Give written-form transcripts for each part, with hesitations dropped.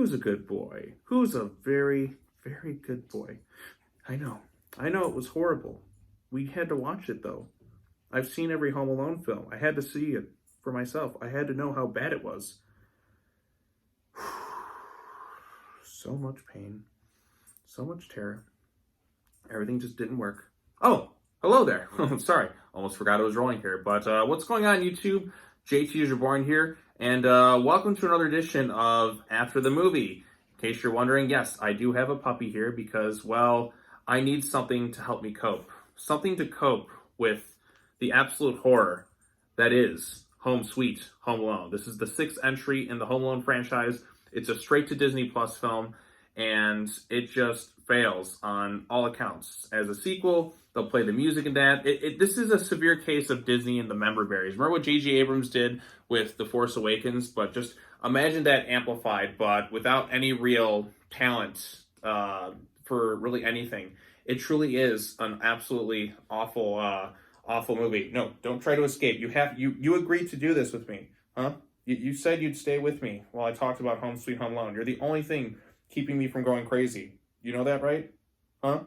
Who's a good boy? Who's a very, very good boy? I know. I know it was horrible. We had to watch it, though. I've seen every Home Alone film. I had to see it for myself. I had to know how bad it was. So much pain. So much terror. Everything just didn't work. Oh, hello there. Sorry. Almost forgot I was rolling here. But what's going on, YouTube? JT is your born here. And welcome to another edition of After the Movie. In case you're wondering, yes, I do have a puppy here because, well, I need something to help me cope. Something to cope with the absolute horror that is Home Sweet Home Alone. This is the 6th entry in the Home Alone franchise. It's a straight to Disney Plus film, and it just fails on all accounts. As a sequel, they'll play the music in that. This is a severe case of Disney and the member berries. Remember what J.J. Abrams did with The Force Awakens? But just imagine that amplified, but without any real talent for really anything. It truly is an absolutely awful movie. No, don't try to escape. You agreed to do this with me, huh? You said you'd stay with me while I talked about Home Sweet Home Alone. You're the only thing keeping me from going crazy. You know that, right? Huh?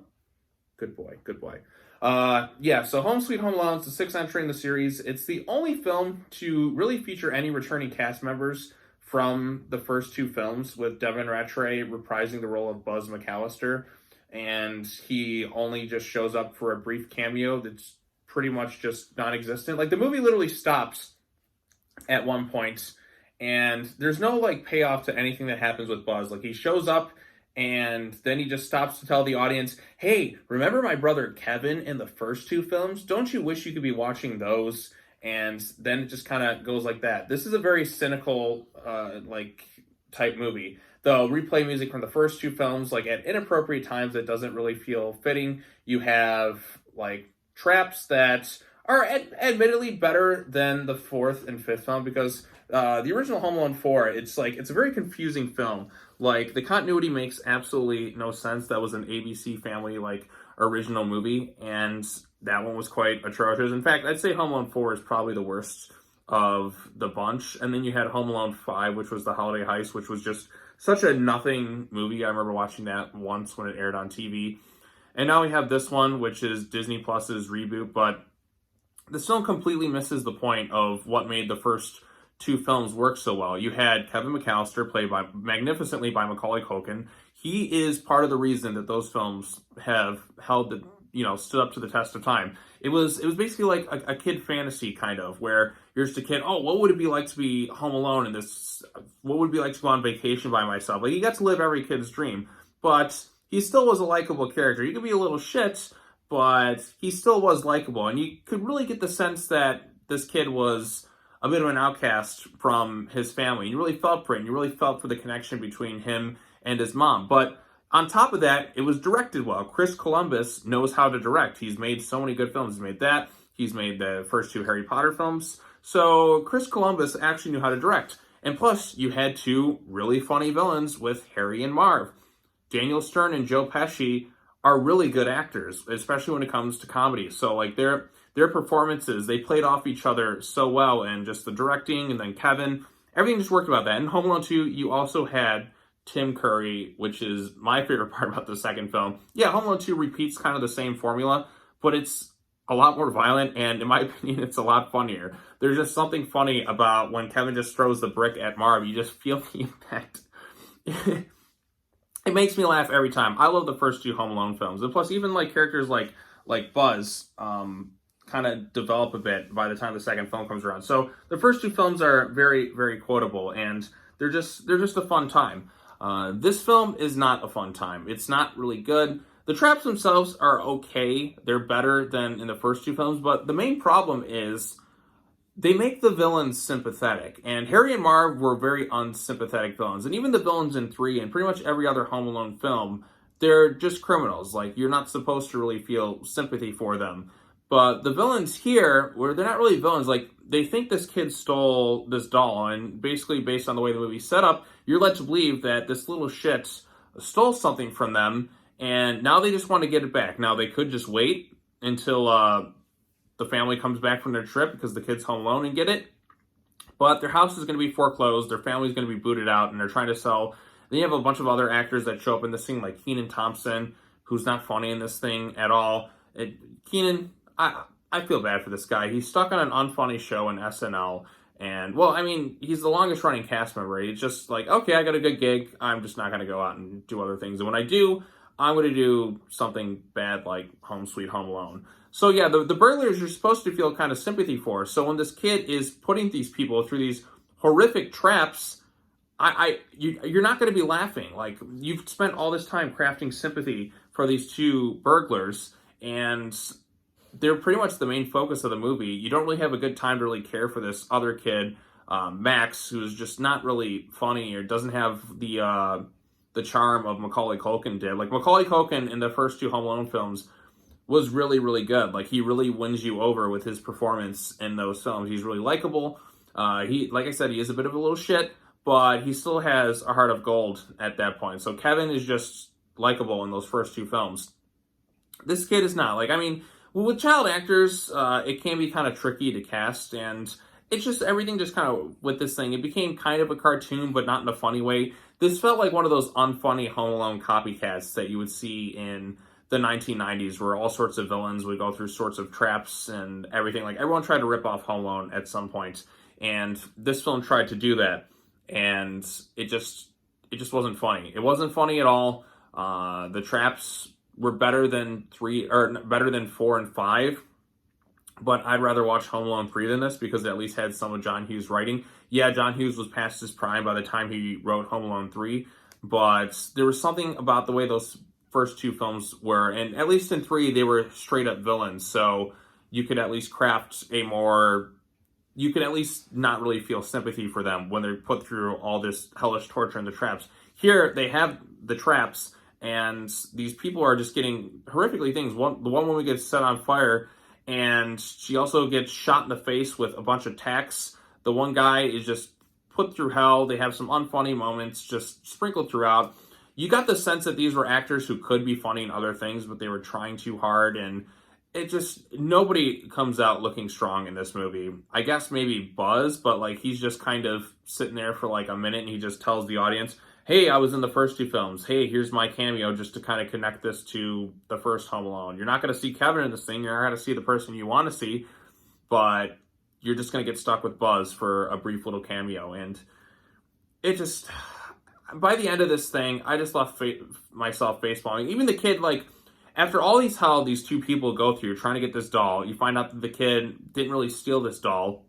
Good boy, good boy. Yeah, so Home Sweet Home Alone is the 6th entry in the series. It's the only film to really feature any returning cast members from the first two films, with Devin Rattray reprising the role of Buzz McAllister. And he only just shows up for a brief cameo that's pretty much just non-existent. Like, the movie literally stops at one point, and there's no, like, payoff to anything that happens with Buzz. Like, he shows up, and then he just stops to tell the audience, hey, remember my brother Kevin in the first two films? Don't you wish you could be watching those? And then it just kind of goes like that. This is a very cynical, type movie. They'll replay music from the first two films, like, at inappropriate times that doesn't really feel fitting. You have, like, traps that are admittedly better than the 4th and 5th film, because the original Home Alone 4, it's a very confusing film. Like, the continuity makes absolutely no sense. That was an ABC Family, like, original movie, and that one was quite atrocious. In fact, I'd say Home Alone 4 is probably the worst of the bunch. And then you had Home Alone 5, which was the Holiday Heist, which was just such a nothing movie. I remember watching that once when it aired on TV. And now we have this one, which is Disney Plus's reboot, but this film completely misses the point of what made the first two films work so well. You had Kevin McAllister, played magnificently by Macaulay Culkin. He is part of the reason that those films have stood up to the test of time. It was basically like a kid fantasy, kind of, where you're just a kid. Oh, what would it be like to be home alone in this? What would it be like to go on vacation by myself? Like, you got to live every kid's dream, but he still was a likable character. He could be a little shit, but he still was likable, and you could really get the sense that this kid was a bit of an outcast from his family. You really felt for it, and you really felt for the connection between him and his mom. But on top of that, it was directed well. Chris Columbus knows how to direct. He's made so many good films. He's made that. He's made the first two Harry Potter films. So Chris Columbus actually knew how to direct. And plus, you had two really funny villains with Harry and Marv. Daniel Stern and Joe Pesci are really good actors, especially when it comes to comedy. So, like, their performances, they played off each other so well, and just the directing, and then Kevin, everything just worked about that. In Home Alone 2, you also had Tim Curry, which is my favorite part about the second film. Yeah, Home Alone 2 repeats kind of the same formula, but it's a lot more violent, and in my opinion, it's a lot funnier. There's just something funny about when Kevin just throws the brick at Marv. You just feel the impact. It makes me laugh every time. I love the first two Home Alone films. And plus, even like characters like Buzz kind of develop a bit by the time the second film comes around. So the first two films are very, very quotable, and they're just a fun time. This film is not a fun time. It's not really good. The traps themselves are okay. They're better than in the first two films, but the main problem is they make the villains sympathetic. And Harry and Marv were very unsympathetic villains. And even the villains in 3 and pretty much every other Home Alone film, they're just criminals. Like, you're not supposed to really feel sympathy for them. But the villains here, where they're not really villains, like, they think this kid stole this doll, and basically based on the way the movie's set up, you're led to believe that this little shit stole something from them, and now they just want to get it back. Now, they could just wait until the family comes back from their trip because the kid's home alone and get it, but their house is going to be foreclosed, their family's going to be booted out, and they're trying to sell Then you have a bunch of other actors that show up in this thing, like Kenan Thompson, who's not funny in this thing at all. Kenan, I feel bad for this guy. He's stuck on an unfunny show in SNL. And, well, I mean, he's the longest running cast member. He's just like, okay, I got a good gig. I'm just not going to go out and do other things. And when I do, I'm going to do something bad like Home Sweet Home Alone. So, yeah, the burglars you're supposed to feel kind of sympathy for. So when this kid is putting these people through these horrific traps, you're not going to be laughing. Like, you've spent all this time crafting sympathy for these two burglars, and they're pretty much the main focus of the movie. You don't really have a good time to really care for this other kid, Max, who's just not really funny or doesn't have the charm of Macaulay Culkin did. Like, Macaulay Culkin in the first two Home Alone films was really, really good. Like, he really wins you over with his performance in those films. He's really likable. Like I said, he is a bit of a little shit, but he still has a heart of gold at that point. So Kevin is just likable in those first two films. This kid is not. Like, I mean, with child actors, it can be kind of tricky to cast, and it's just, everything just kind of, with this thing, it became kind of a cartoon, but not in a funny way. This felt like one of those unfunny Home Alone copycats that you would see in the 1990s, where all sorts of villains would go through sorts of traps and everything. Like, everyone tried to rip off Home Alone at some point, and this film tried to do that, and it just wasn't funny. It wasn't funny at all. The traps were better than 4 and 5, but I'd rather watch Home Alone 3 than this, because it at least had some of John Hughes' writing. Yeah, John Hughes was past his prime by the time he wrote Home Alone 3, but there was something about the way those first two films were, and at least in 3, they were straight up villains, so you could at least you could at least not really feel sympathy for them when they're put through all this hellish torture in the traps. Here, they have the traps, and these people are just getting horrifically things. The one woman gets set on fire, and she also gets shot in the face with a bunch of tacks. The one guy is just put through hell. They have some unfunny moments just sprinkled throughout. You got the sense that these were actors who could be funny in other things, but they were trying too hard, and nobody comes out looking strong in this movie. I guess maybe Buzz, but like, he's just kind of sitting there for like a minute, and he just tells the audience, hey, I was in the first two films. Hey, here's my cameo, just to kind of connect this to the first Home Alone. You're not going to see Kevin in this thing. You're not going to see the person you want to see, but you're just going to get stuck with Buzz for a brief little cameo. And it just, by the end of this thing, I just left myself facepalming. Even the kid, like, after all these hell these two people go through trying to get this doll, you find out that the kid didn't really steal this doll,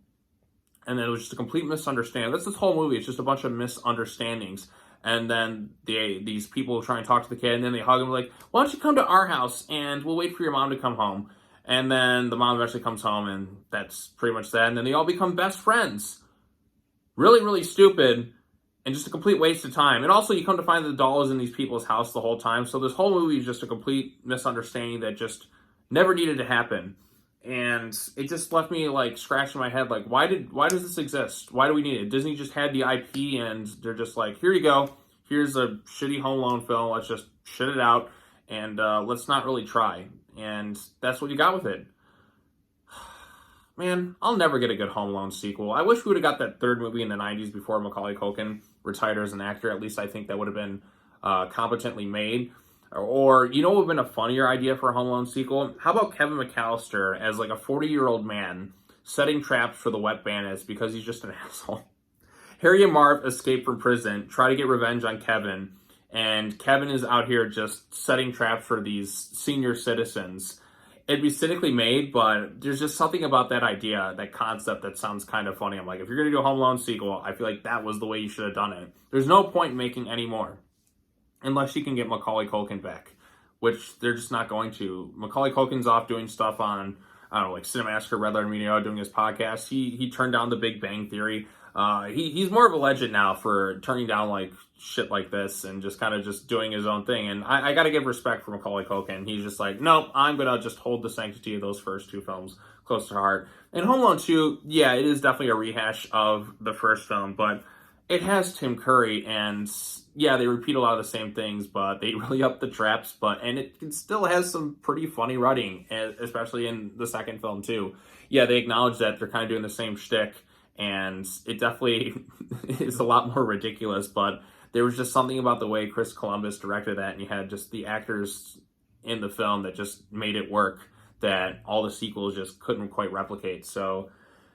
and then it was just a complete misunderstanding. That's this whole movie. It's just a bunch of misunderstandings. And then these people try and talk to the kid, and then they hug him like, why don't you come to our house, and we'll wait for your mom to come home. And then the mom eventually comes home, and that's pretty much that. And then they all become best friends. Really, really stupid, and just a complete waste of time. And also, you come to find that the doll is in these people's house the whole time. So this whole movie is just a complete misunderstanding that just never needed to happen. And it just left me like scratching my head, like, why does this exist? Why do we need it? Disney just had the IP, and they're just like, here you go. Here's a shitty Home Alone film. Let's just shit it out, and let's not really try. And that's what you got with it. Man, I'll never get a good Home Alone sequel. I wish we would have got that third movie in the 90s before Macaulay Culkin retired as an actor. At least I think that would have been competently made. Or, you know what would have been a funnier idea for a Home Alone sequel? How about Kevin McAllister as like a 40-year-old man setting traps for the wet bandits because he's just an asshole? Harry and Marv escape from prison, try to get revenge on Kevin, and Kevin is out here just setting traps for these senior citizens. It'd be cynically made, but there's just something about that idea, that concept, that sounds kind of funny. I'm like, if you're going to do a Home Alone sequel, I feel like that was the way you should have done it. There's no point in making any more, unless you can get Macaulay Culkin back, which they're just not going to. Macaulay Culkin's off doing stuff on, I don't know, like Cinemassacre, Red Letter Media, doing his podcast. He turned down The Big Bang Theory. He's more of a legend now for turning down like shit like this and just kind of just doing his own thing. And I got to give respect for Macaulay Culkin. He's just like, nope, I'm going to just hold the sanctity of those first two films close to heart. And Home Alone 2, yeah, it is definitely a rehash of the first film, but it has Tim Curry, and yeah, they repeat a lot of the same things, but they really up the traps, and it still has some pretty funny writing, especially in the second film too. Yeah, they acknowledge that they're kind of doing the same shtick, and it definitely is a lot more ridiculous, but there was just something about the way Chris Columbus directed that, and you had just the actors in the film that just made it work, that all the sequels just couldn't quite replicate. So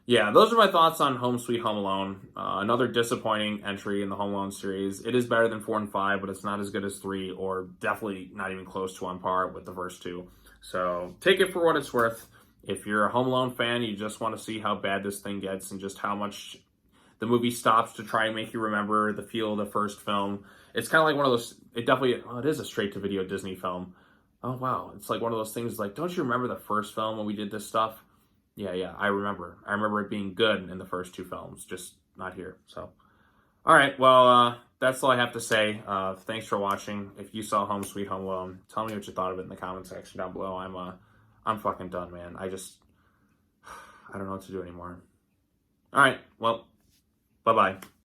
yeah, those are my thoughts on Home Sweet Home Alone. Another disappointing entry in the Home Alone series. It is better than 4 and 5, but it's not as good as 3, or definitely not even close to on par with the first 2. So take it for what it's worth. If you're a Home Alone fan, you just want to see how bad this thing gets and just how much the movie stops to try and make you remember the feel of the first film. It's kind of like one of those, it is a straight-to-video Disney film. Oh, wow. It's like one of those things like, don't you remember the first film when we did this stuff? Yeah, I remember. I remember it being good in the first 2 films, just not here. So, all right, well, that's all I have to say. Thanks for watching. If you saw Home Sweet Home Alone, tell me what you thought of it in the comment section down below. I'm fucking done, man. I don't know what to do anymore. All right, well, bye-bye.